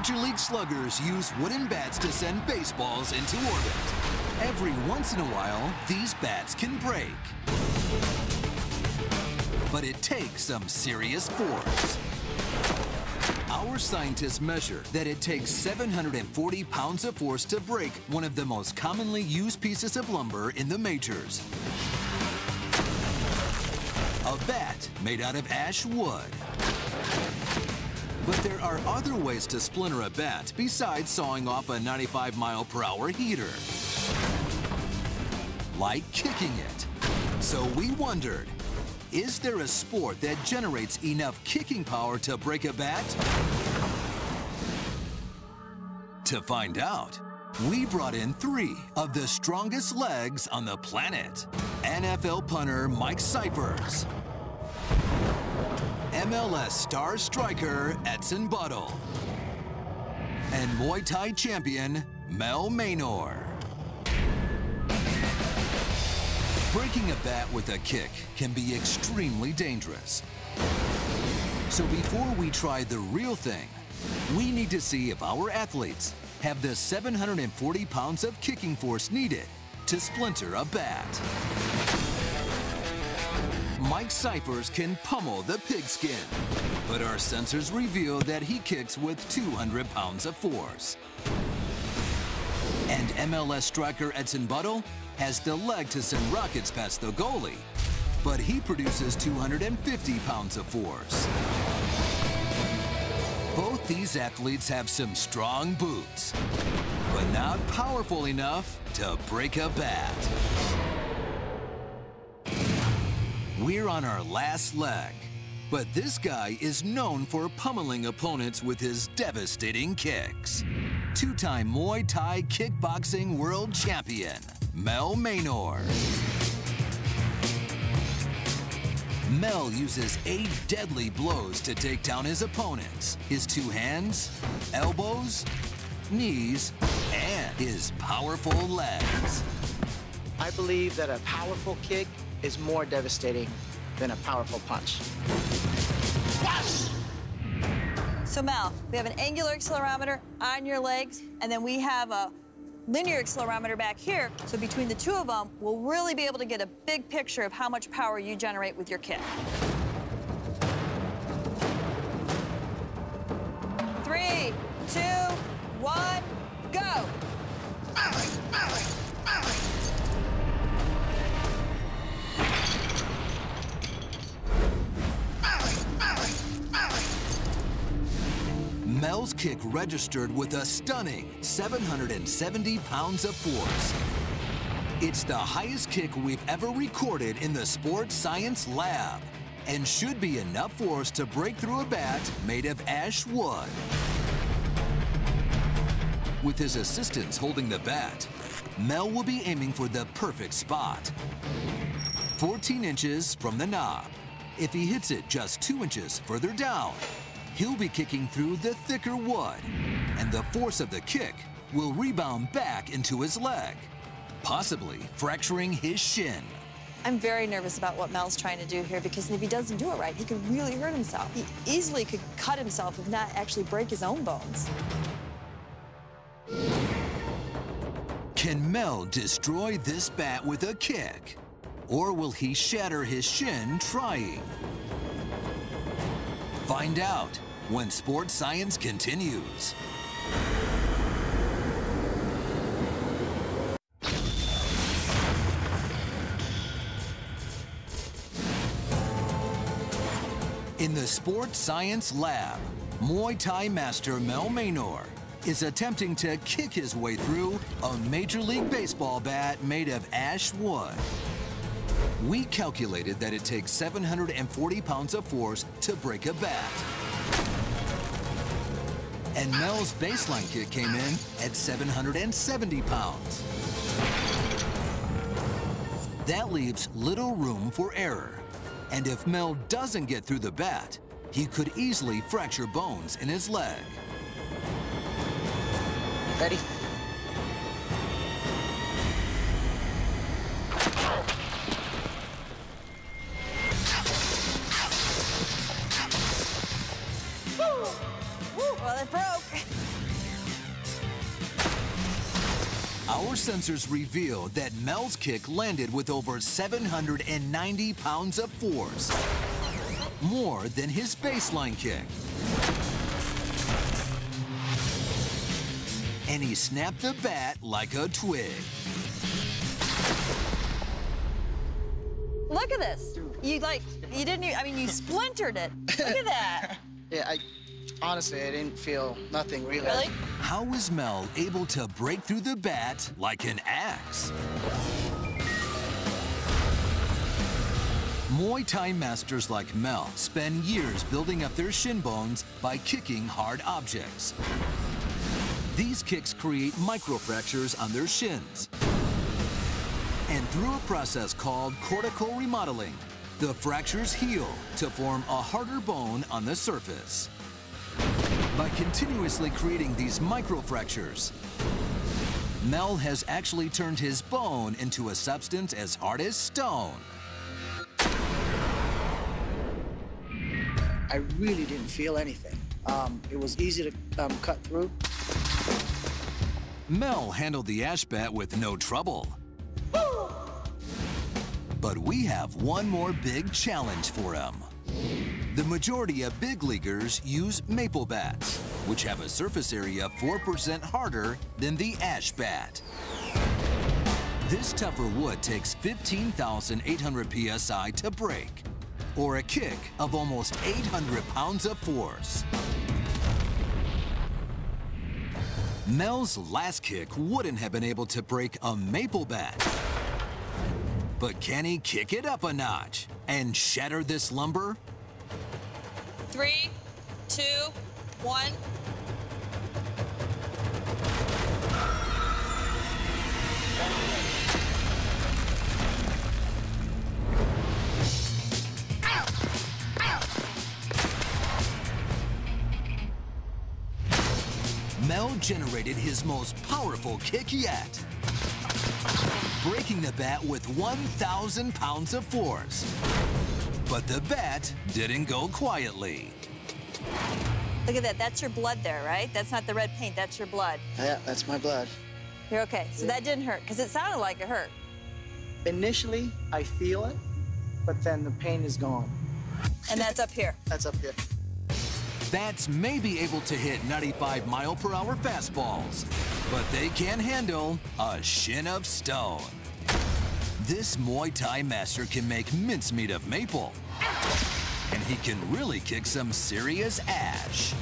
Major League sluggers use wooden bats to send baseballs into orbit. Every once in a while, these bats can break. But it takes some serious force. Our scientists measure that it takes 740 pounds of force to break one of the most commonly used pieces of lumber in the majors. A bat made out of ash wood. But there are other ways to splinter a bat besides sawing off a 95-mile-per-hour heater. Like kicking it. So we wondered, is there a sport that generates enough kicking power to break a bat? To find out, we brought in 3 of the strongest legs on the planet. NFL punter Mike Cyphers, MLS star striker Edson Buttle, and Muay Thai champion Melchor Menor. Breaking a bat with a kick can be extremely dangerous. So before we try the real thing, we need to see if our athletes have the 740 pounds of kicking force needed to splinter a bat. Mike Cyphers can pummel the pigskin, but our sensors reveal that he kicks with 200 pounds of force. And MLS striker Edson Buttle has the leg to send rockets past the goalie, but he produces 250 pounds of force. Both these athletes have some strong boots, but not powerful enough to break a bat. We're on our last leg, but this guy is known for pummeling opponents with his devastating kicks. 2-time Muay Thai kickboxing world champion, Melchor Menor. Mel uses 8 deadly blows to take down his opponents. His 2 hands, elbows, knees, and his powerful legs. I believe that a powerful kick is more devastating than a powerful punch. Yes! So Mel, we have an angular accelerometer on your legs, and then we have a linear accelerometer back here. So between the 2 of them, we'll really be able to get a big picture of how much power you generate with your kick. 3, 2, 1, go! Mel's kick registered with a stunning 770 pounds of force. It's the highest kick we've ever recorded in the sports science lab, and should be enough force to break through a bat made of ash wood. With his assistants holding the bat, Mel will be aiming for the perfect spot. 14 inches from the knob. If he hits it just 2 inches further down, he'll be kicking through the thicker wood, and the force of the kick will rebound back into his leg, possibly fracturing his shin. I'm very nervous about what Mel's trying to do here, because if he doesn't do it right, he could really hurt himself. He easily could cut himself, if not actually break his own bones. Can Mel destroy this bat with a kick? Or will he shatter his shin trying? Find out when Sports Science continues. In the Sports Science Lab, Muay Thai master Melchor Menor is attempting to kick his way through a Major League Baseball bat made of ash wood. We calculated that it takes 740 pounds of force to break a bat. And Mel's baseline kick came in at 770 pounds. That leaves little room for error. And if Mel doesn't get through the bat, he could easily fracture bones in his leg. Ready? Well, it broke. sensors reveal that Mel's kick landed with over 790 pounds of force, more than his baseline kick. And he snapped the bat like a twig. Look at this. You didn't even, I mean, you splintered it. Look at that. Yeah, honestly, I didn't feel nothing really. Really? How is Mel able to break through the bat like an axe? Muay Thai masters like Mel spend years building up their shin bones by kicking hard objects. These kicks create microfractures on their shins. And through a process called cortical remodeling, the fractures heal to form a harder bone on the surface. By continuously creating these microfractures, Mel has actually turned his bone into a substance as hard as stone. I really didn't feel anything. It was easy to cut through. Mel handled the ash bat with no trouble. But we have one more big challenge for him. The majority of big leaguers use maple bats, which have a surface area 4% harder than the ash bat. This tougher wood takes 15,800 psi to break, or a kick of almost 800 pounds of force. Mel's last kick wouldn't have been able to break a maple bat. But can he kick it up a notch and shatter this lumber? 3, 2, 1. Mel generated his most powerful kick yet, breaking the bat with 1,000 pounds of force. But the bat didn't go quietly. Look at that. That's your blood there, right? That's not the red paint. That's your blood. Yeah, that's my blood. You're okay. So that didn't hurt, because it sounded like it hurt. Initially, I feel it, but then the pain is gone. And that's up here. That's up here. Bats may be able to hit 95-mile-per-hour fastballs, but they can't handle a shin of stone. This Muay Thai master can make mincemeat of maple, and he can really kick some serious ash.